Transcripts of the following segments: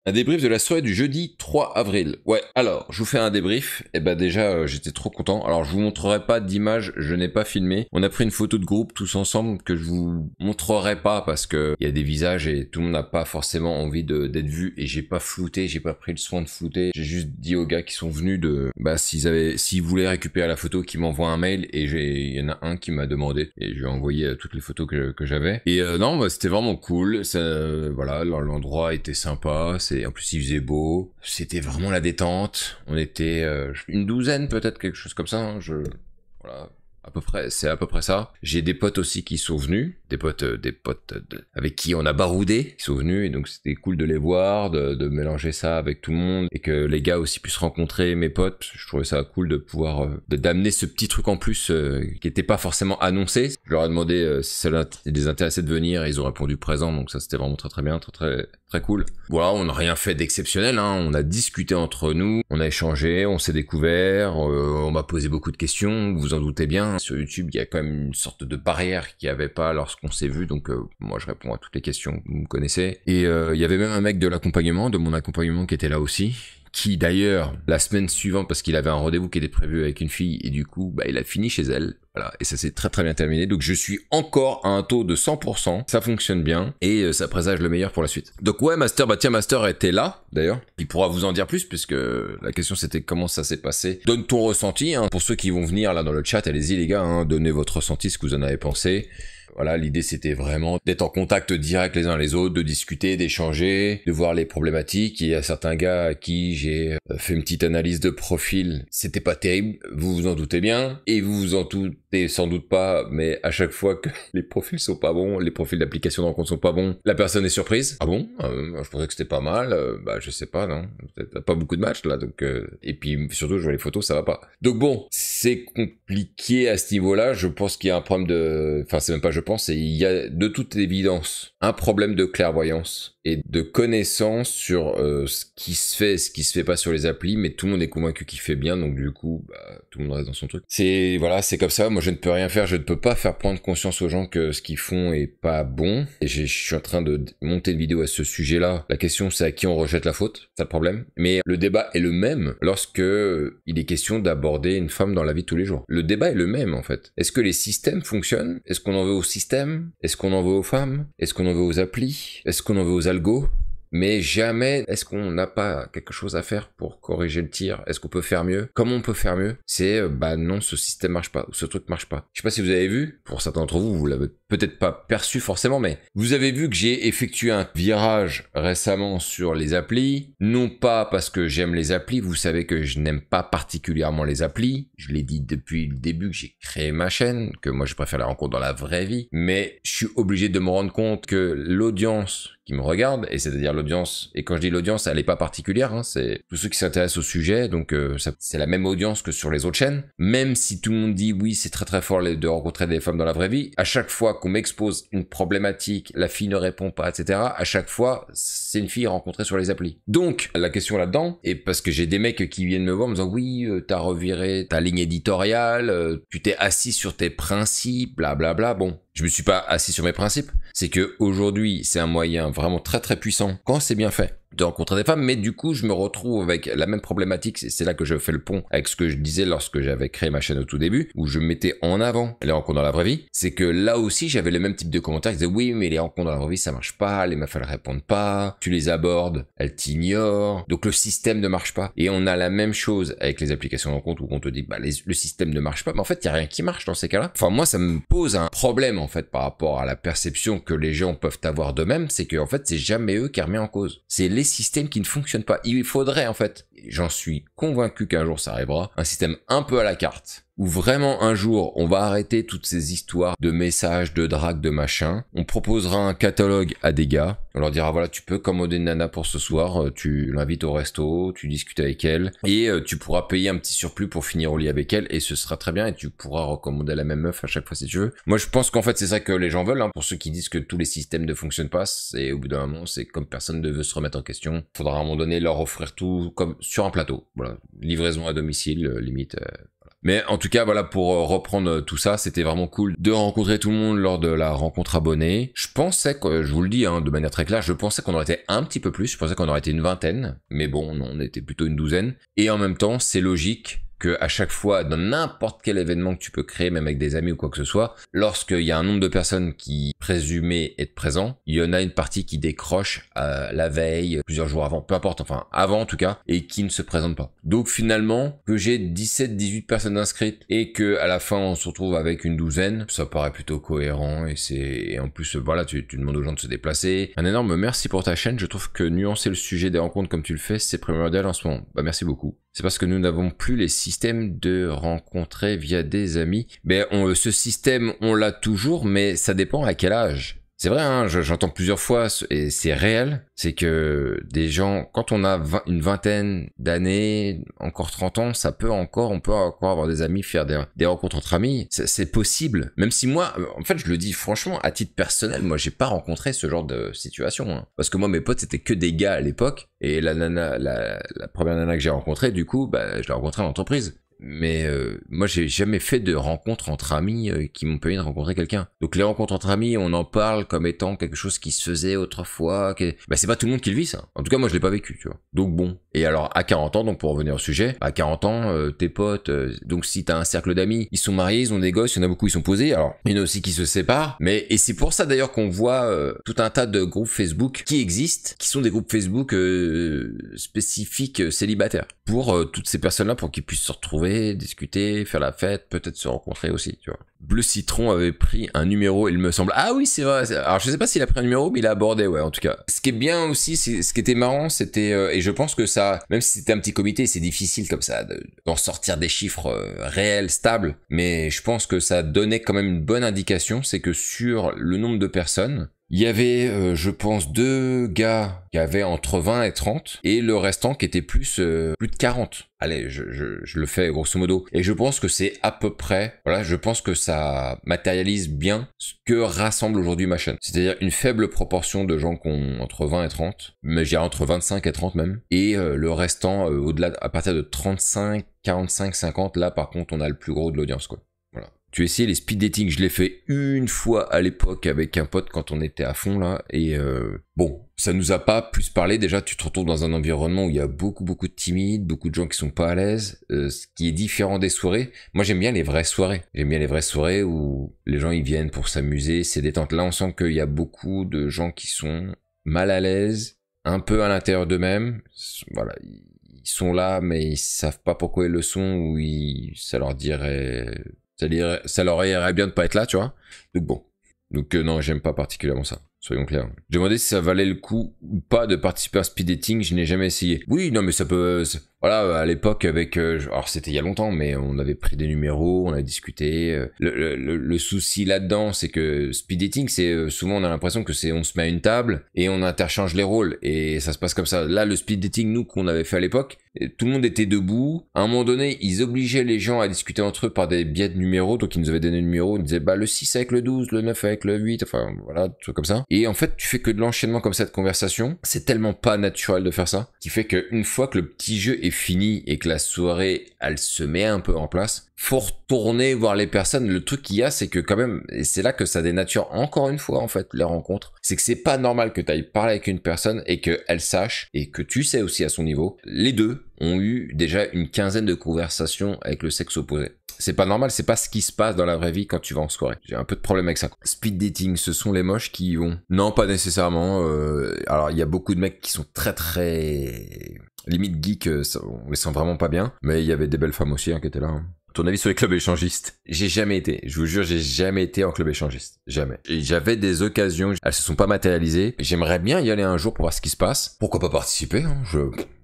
Un débrief de la soirée du jeudi 3 avril. Ouais, alors, je vous fais un débrief. Et bah déjà, j'étais trop content. Alors, je vous montrerai pas d'image, je n'ai pas filmé. On a pris une photo de groupe tous ensemble que je vous montrerai pas parce que il y a des visages et tout le monde n'a pas forcément envie d'être vu. Et j'ai pas flouté, j'ai pas pris le soin de flouter. J'ai juste dit aux gars qui sont venus s'ils voulaient récupérer la photo, qu'ils m'envoient un mail. Et il y en a un qui m'a demandé. Et je lui ai envoyé toutes les photos que j'avais. Et non, bah, c'était vraiment cool. Voilà, l'endroit était sympa. En plus il faisait beau, c'était vraiment la détente. On était une douzaine peut-être, quelque chose comme ça. Hein. Voilà, à peu près, c'est à peu près ça. J'ai des potes aussi qui sont venus, des potes avec qui on a baroudé, qui sont venus et donc c'était cool de les voir, de mélanger ça avec tout le monde et que les gars aussi puissent rencontrer mes potes. Je trouvais ça cool de pouvoir d'amener ce petit truc en plus qui était pas forcément annoncé. Je leur ai demandé si ça les intéressait de venir et ils ont répondu présent, donc ça c'était vraiment très bien, très cool. Voilà, on n'a rien fait d'exceptionnel, hein. On a discuté entre nous, on a échangé, on s'est découvert, on m'a posé beaucoup de questions, vous vous en doutez bien. Sur YouTube, il y a quand même une sorte de barrière qu'il n'y avait pas lorsqu'on s'est vu, donc moi je réponds à toutes les questions, vous me connaissez. Et il y avait même un mec de mon accompagnement qui était là aussi, qui d'ailleurs, la semaine suivante, parce qu'il avait un rendez-vous qui était prévu avec une fille, et du coup, bah, il a fini chez elle. Voilà, et ça s'est très bien terminé. Donc je suis encore à un taux de 100%, ça fonctionne bien, et ça présage le meilleur pour la suite. Donc ouais, Master, bah tiens, Master était là, d'ailleurs. Il pourra vous en dire plus, puisque la question c'était comment ça s'est passé. Donne ton ressenti, hein. Pour ceux qui vont venir là dans le chat, allez-y les gars, hein, donnez votre ressenti, ce que vous en avez pensé. Voilà, l'idée c'était vraiment d'être en contact direct les uns les autres, de discuter, d'échanger, de voir les problématiques. Il y a certains gars à qui j'ai fait une petite analyse de profil. C'était pas terrible, vous vous en doutez bien, et vous vous en doutez sans doute pas, mais à chaque fois que les profils sont pas bons, les profils d'application de rencontre sont pas bons, la personne est surprise. Ah bon je pensais que c'était pas mal, bah je sais pas, non. T'as pas beaucoup de matchs là, donc... Et puis surtout, je vois les photos, ça va pas. Donc bon, c'est compliqué à ce niveau-là, je pense qu'il y a un problème de... Enfin, c'est même pas je pense, et il y a de toute évidence un problème de clairvoyance et de connaissance sur ce qui se fait et ce qui se fait pas sur les applis, mais tout le monde est convaincu qu'il fait bien, donc du coup, bah, tout le monde reste dans son truc. Voilà, c'est comme ça, moi je ne peux rien faire, je ne peux pas faire prendre conscience aux gens que ce qu'ils font est pas bon, et je suis en train de monter une vidéo à ce sujet-là. La question c'est à qui on rejette la faute, c'est le problème. Mais le débat est le même lorsque il est question d'aborder une femme dans la vie de tous les jours. Le débat est le même en fait. Est-ce que les systèmes fonctionnent? Est-ce qu'on en veut aux systèmes? Est-ce qu'on en veut aux femmes? Est-ce qu'on en veut aux applis? Est-ce qu'on en veut aux algos? Mais jamais est-ce qu'on n'a pas quelque chose à faire pour corriger le tir? Est-ce qu'on peut faire mieux? Comment on peut faire mieux? C'est bah non, ce système marche pas, ou ce truc marche pas. Je sais pas si vous avez vu, pour certains d'entre vous, vous l'avez peut-être pas perçu forcément, mais vous avez vu que j'ai effectué un virage récemment sur les applis, non pas parce que j'aime les applis, vous savez que je n'aime pas particulièrement les applis, je l'ai dit depuis le début que j'ai créé ma chaîne, que moi je préfère la rencontre dans la vraie vie, mais je suis obligé de me rendre compte que l'audience qui me regarde, et c'est-à-dire l'audience, et quand je dis l'audience, elle est pas particulière, hein, c'est tous ceux qui s'intéressent au sujet, donc c'est la même audience que sur les autres chaînes, même si tout le monde dit oui, c'est très fort de rencontrer des femmes dans la vraie vie, à chaque fois qu'on m'expose une problématique, la fille ne répond pas, etc., à chaque fois, c'est une fille rencontrée sur les applis. Donc, la question là-dedans, et parce que j'ai des mecs qui viennent me voir en me disant oui, t'as reviré ta ligne éditoriale, tu t'es assis sur tes principes, blablabla, bon, je me suis pas assis sur mes principes, c'est que aujourd'hui c'est un moyen vraiment très puissant quand c'est bien fait de rencontrer des femmes, mais du coup je me retrouve avec la même problématique, c'est là que je fais le pont avec ce que je disais lorsque j'avais créé ma chaîne au tout début, où je mettais en avant les rencontres dans la vraie vie, c'est que là aussi j'avais le même type de commentaires qui disaient oui mais les rencontres dans la vraie vie ça marche pas, les meufs elles répondent pas, tu les abordes, elles t'ignorent, donc le système ne marche pas. Et on a la même chose avec les applications de rencontres où on te dit bah le système ne marche pas, mais en fait il y a rien qui marche dans ces cas-là. Enfin moi ça me pose un problème en fait par rapport à la perception que les gens peuvent avoir d'eux-mêmes, c'est que en fait c'est jamais eux qui remet en cause, c'est les systèmes qui ne fonctionnent pas. Il faudrait en fait, j'en suis convaincu qu'un jour ça arrivera, un système un peu à la carte, où vraiment un jour on va arrêter toutes ces histoires de messages, de drague, de machin, on proposera un catalogue à des gars, on leur dira voilà tu peux commander une nana pour ce soir, tu l'invites au resto, tu discutes avec elle, et tu pourras payer un petit surplus pour finir au lit avec elle, et ce sera très bien, et tu pourras recommander la même meuf à chaque fois si tu veux. Moi je pense qu'en fait c'est ça que les gens veulent, hein. Pour ceux qui disent que tous les systèmes ne fonctionnent pas, c'est au bout d'un moment, c'est comme personne ne veut se remettre en question, faudra à un moment donné leur offrir tout comme sur un plateau, voilà, livraison à domicile, limite, voilà. Mais en tout cas, voilà, pour reprendre tout ça, c'était vraiment cool de rencontrer tout le monde lors de la rencontre abonnée. Je pensais que, je vous le dis hein, de manière très claire, je pensais qu'on aurait été un petit peu plus, je pensais qu'on aurait été une vingtaine, mais bon, non, on était plutôt une douzaine. Et en même temps, c'est logique que à chaque fois, dans n'importe quel événement que tu peux créer, même avec des amis ou quoi que ce soit, lorsqu'il y a un nombre de personnes qui présumaient être présents, il y en a une partie qui décroche la veille, plusieurs jours avant, peu importe, enfin avant en tout cas, et qui ne se présente pas. Donc finalement, que j'ai 17-18 personnes inscrites et que à la fin on se retrouve avec une douzaine, ça paraît plutôt cohérent et en plus voilà, tu demandes aux gens de se déplacer. Un énorme merci pour ta chaîne, je trouve que nuancer le sujet des rencontres comme tu le fais, c'est primordial en ce moment. Bah merci beaucoup. C'est parce que nous n'avons plus les systèmes de rencontrer via des amis. Mais ce système, on l'a toujours, mais ça dépend à quel âge. C'est vrai, hein, j'entends plusieurs fois, et c'est réel, c'est que des gens, quand on a une vingtaine d'années, encore 30 ans, on peut encore avoir des amis, faire des rencontres entre amis, c'est possible. Même si moi, en fait, je le dis franchement, à titre personnel, moi, j'ai pas rencontré ce genre de situation. Hein. Parce que moi, mes potes, c'était que des gars à l'époque, et la première nana que j'ai rencontrée, du coup, bah, je l'ai rencontrée en entreprise. Mais moi j'ai jamais fait de rencontres entre amis qui m'ont permis de rencontrer quelqu'un. Donc les rencontres entre amis, on en parle comme étant quelque chose qui se faisait autrefois. Bah c'est pas tout le monde qui le vit ça. En tout cas moi je l'ai pas vécu, tu vois. Donc bon. Et alors à 40 ans, donc pour revenir au sujet, à 40 ans, tes potes, donc si t'as un cercle d'amis, ils sont mariés, ils ont des gosses, il y en a beaucoup, ils sont posés. Alors il y en a aussi qui se séparent. Et c'est pour ça d'ailleurs qu'on voit tout un tas de groupes Facebook qui existent, qui sont des groupes Facebook spécifiques célibataires. Pour toutes ces personnes-là, pour qu'ils puissent se retrouver, discuter, faire la fête, peut-être se rencontrer aussi, tu vois. Bleu Citron avait pris un numéro, il me semble. Ah oui, c'est vrai. Alors je sais pas s'il a pris un numéro, mais il a abordé, ouais, en tout cas. Ce qui est bien aussi, ce qui était marrant, c'était, et je pense que ça, même si c'était un petit comité, c'est difficile comme ça d'en sortir des chiffres réels, stables, mais je pense que ça donnait quand même une bonne indication, c'est que sur le nombre de personnes, il y avait, je pense, 2 gars qui avaient entre 20 et 30, et le restant qui était plus de 40. Allez, je le fais grosso modo. Et je pense que c'est à peu près, voilà, je pense que ça matérialise bien ce que rassemble aujourd'hui ma chaîne. C'est-à-dire une faible proportion de gens qui ont entre 20 et 30, mais je dirais entre 25 et 30 même, et le restant, au-delà, à partir de 35, 45, 50, là par contre on a le plus gros de l'audience, quoi. Voilà. Tu as essayé les speed dating, je l'ai fait une fois à l'époque avec un pote quand on était à fond là, et bon, ça nous a pas plus parlé. Déjà tu te retrouves dans un environnement où il y a beaucoup de timides, beaucoup de gens qui sont pas à l'aise, ce qui est différent des soirées. Moi j'aime bien les vraies soirées, où les gens ils viennent pour s'amuser, c'est détente. Là on sent qu'il y a beaucoup de gens qui sont mal à l'aise, un peu à l'intérieur d'eux-mêmes, voilà, ils sont là mais ils savent pas pourquoi ils le sont, ou ça leur irait bien de pas être là, tu vois. Donc bon. Donc non, j'aime pas particulièrement ça. Soyons clairs. J'ai demandé si ça valait le coup ou pas de participer à un speed dating, je n'ai jamais essayé. Oui, non mais ça peut... Voilà, à l'époque avec... alors c'était il y a longtemps, mais on avait pris des numéros, on a discuté. Le souci là-dedans, c'est que speed dating, c'est souvent on a l'impression que on se met à une table et on interchange les rôles. Et ça se passe comme ça. Là, le speed dating, nous, qu'on avait fait à l'époque, tout le monde était debout. À un moment donné, ils obligeaient les gens à discuter entre eux par des biais de numéros. Donc ils nous avaient donné le numéro, ils disaient bah le 6 avec le 12, le 9 avec le 8, enfin voilà, tout comme ça. Et en fait, tu fais que de l'enchaînement comme ça de conversation. C'est tellement pas naturel de faire ça, qui fait qu'une fois que le petit jeu est fini et que la soirée, elle se met un peu en place, faut retourner voir les personnes. Le truc qu'il y a, c'est que quand même, et c'est là que ça dénature encore une fois en fait les rencontres, c'est que c'est pas normal que tu ailles parler avec une personne et qu'elle sache, et que tu sais aussi à son niveau, les deux ont eu déjà une quinzaine de conversations avec le sexe opposé. C'est pas normal, c'est pas ce qui se passe dans la vraie vie quand tu vas en soirée. J'ai un peu de problème avec ça. Speed dating, ce sont les moches qui y vont. Non, pas nécessairement. Alors, il y a beaucoup de mecs qui sont très... limite geek, on les sent vraiment pas bien. Mais il y avait des belles femmes aussi hein, qui étaient là. Hein. Ton avis sur les clubs échangistes? J'ai jamais été. Je vous jure, j'ai jamais été en club échangiste. Jamais. Et j'avais des occasions, elles se sont pas matérialisées. J'aimerais bien y aller un jour pour voir ce qui se passe. Pourquoi pas participer hein,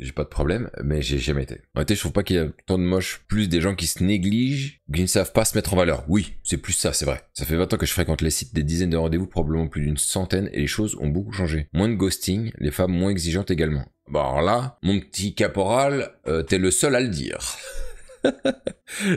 j'ai pas de problème, mais j'ai jamais été. En réalité, je trouve pas qu'il y a tant de moches, plus des gens qui se négligent, qui ne savent pas se mettre en valeur. Oui, c'est plus ça, c'est vrai. Ça fait 20 ans que je fréquente les sites, des dizaines de rendez-vous, probablement plus d'une centaine, et les choses ont beaucoup changé. Moins de ghosting, les femmes moins exigeantes également. Bon alors là, mon petit caporal, t'es le seul à le dire.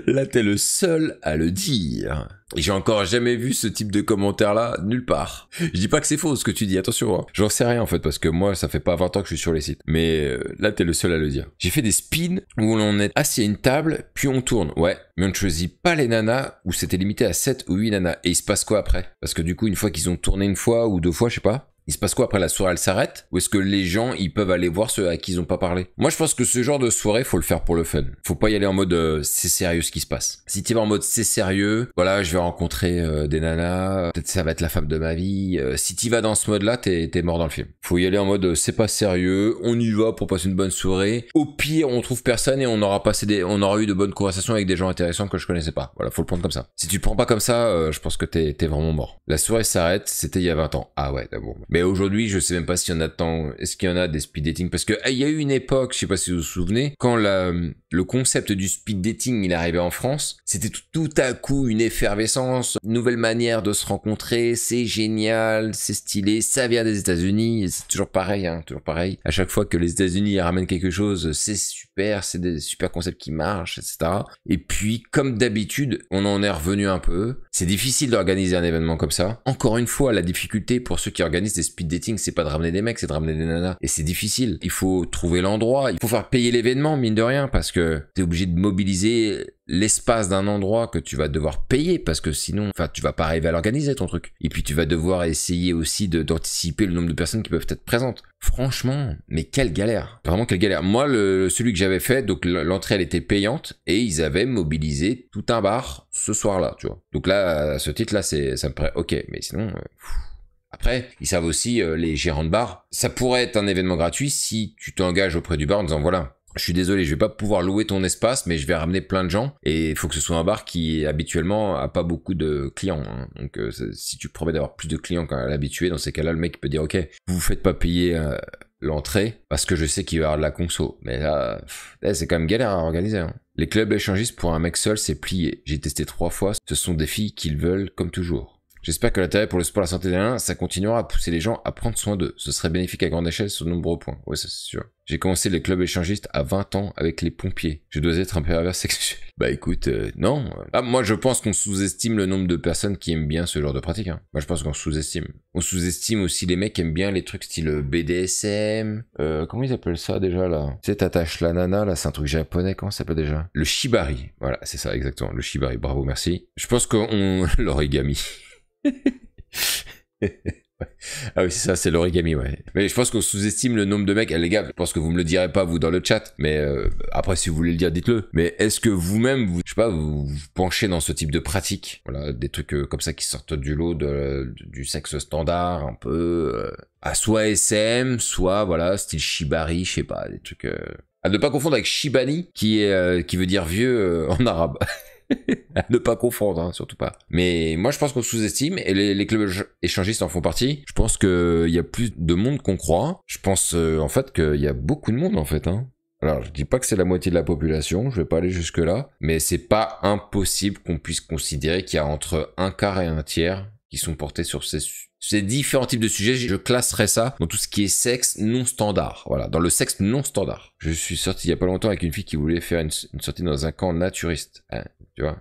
Là, t'es le seul à le dire. Et j'ai encore jamais vu ce type de commentaire-là nulle part. Je dis pas que c'est faux ce que tu dis, attention. Hein. J'en sais rien en fait, parce que moi, ça fait pas 20 ans que je suis sur les sites. Mais là, t'es le seul à le dire. J'ai fait des spins où on est assis à une table, puis on tourne. Ouais, mais on ne choisit pas les nanas, où c'était limité à 7 ou 8 nanas. Et il se passe quoi après? Parce que du coup, une fois qu'ils ont tourné une fois ou 2 fois, je sais pas, il se passe quoi après la soirée, elle s'arrête? Ou est-ce que les gens, ils peuvent aller voir ceux à qui ils ont pas parlé? Moi, je pense que ce genre de soirée, faut le faire pour le fun. Faut pas y aller en mode c'est sérieux ce qui se passe. Si tu vas en mode c'est sérieux, voilà, je vais rencontrer des nanas, peut-être ça va être la femme de ma vie. Si tu vas dans ce mode-là, t'es mort dans le film. Faut y aller en mode c'est pas sérieux, on y va pour passer une bonne soirée. Au pire, on trouve personne et on aura eu de bonnes conversations avec des gens intéressants que je connaissais pas. Voilà, faut le prendre comme ça. Si tu le prends pas comme ça, je pense que t'es vraiment mort. La soirée s'arrête, c'était il y a 20 ans. Ah ouais, d'abord. Mais aujourd'hui, je sais même pas s'il y en a tant. Est-ce qu'il y en a des speed dating? Parce que il y a eu une époque, je sais pas si vous vous souvenez, quand le concept du speed dating il arrivait en France, c'était tout à coup une effervescence, une nouvelle manière de se rencontrer, c'est génial, c'est stylé, ça vient des États-Unis, c'est toujours pareil, hein, toujours pareil. À chaque fois que les États-Unis ramènent quelque chose, c'est super, c'est des super concepts qui marchent, etc. Et puis, comme d'habitude, on en est revenu un peu. C'est difficile d'organiser un événement comme ça. Encore une fois, la difficulté pour ceux qui organisent des speed dating, c'est pas de ramener des mecs, c'est de ramener des nanas. Et c'est difficile. Il faut trouver l'endroit, il faut faire payer l'événement, mine de rien, parce que t'es obligé de mobiliser l'espace d'un endroit que tu vas devoir payer, parce que sinon, enfin, tu vas pas arriver à l'organiser ton truc. Et puis tu vas devoir essayer aussi d'anticiper le nombre de personnes qui peuvent être présentes. Franchement, mais quelle galère. Vraiment quelle galère. Moi, celui que j'avais fait, donc l'entrée elle était payante et ils avaient mobilisé tout un bar ce soir-là, tu vois. Donc là, à ce titre-là, ça me paraît ok, mais sinon... Après, ils savent aussi, les gérants de bar, ça pourrait être un événement gratuit si tu t'engages auprès du bar en disant voilà, je suis désolé, je vais pas pouvoir louer ton espace, mais je vais ramener plein de gens et il faut que ce soit un bar qui habituellement a pas beaucoup de clients. Hein. Donc si tu promets d'avoir plus de clients qu'à l'habitué, dans ces cas-là, le mec peut dire ok, vous faites pas payer l'entrée parce que je sais qu'il va y avoir de la conso. Mais là, c'est quand même galère à organiser. Hein. Les clubs échangistes pour un mec seul, c'est plié. J'ai testé 3 fois, ce sont des filles qu'ils veulent comme toujours. J'espère que l'intérêt pour le sport et la santé des nains, ça continuera à pousser les gens à prendre soin d'eux. Ce serait bénéfique à grande échelle sur de nombreux points. Ouais, ça c'est sûr. J'ai commencé les clubs échangistes à 20 ans avec les pompiers. Je dois être un pervers sexuel. Bah écoute, non. Ah, moi je pense qu'on sous-estime le nombre de personnes qui aiment bien ce genre de pratique. Hein. Moi je pense qu'on sous-estime. On sous-estime aussi les mecs qui aiment bien les trucs style BDSM. Comment ils appellent ça déjà là? Tu sais, t'attaches la nana là, c'est un truc japonais, comment ça s'appelle déjà? Le shibari. Voilà, c'est ça exactement. Le shibari, bravo, merci. Je pense qu'on... l'origami. Ah oui, c'est ça, c'est l'origami, ouais. Mais je pense qu'on sous-estime le nombre de mecs. Les gars, je pense que vous me le direz pas, vous, dans le chat. Mais après, si vous voulez le dire, dites-le. Mais est-ce que vous-même, je sais pas, vous penchez dans ce type de pratique? Voilà, des trucs comme ça qui sortent du lot du sexe standard, un peu... à soit SM, soit, voilà, style shibari, je sais pas, des trucs... À ne pas confondre avec shibani, qui veut dire vieux en arabe. À ne pas confondre, hein, surtout pas. Mais moi, je pense qu'on sous-estime, et les clubs échangistes en font partie. Je pense qu'il y a plus de monde qu'on croit. Je pense, en fait, qu'il y a beaucoup de monde, en fait, hein. Alors, je dis pas que c'est la moitié de la population, je vais pas aller jusque-là, mais c'est pas impossible qu'on puisse considérer qu'il y a entre un quart et un tiers qui sont portés sur ces différents types de sujets. Je classerais ça dans tout ce qui est sexe non standard. Voilà, dans le sexe non standard. Je suis sorti il y a pas longtemps avec une fille qui voulait faire une sortie dans un camp naturiste. Hein, tu vois,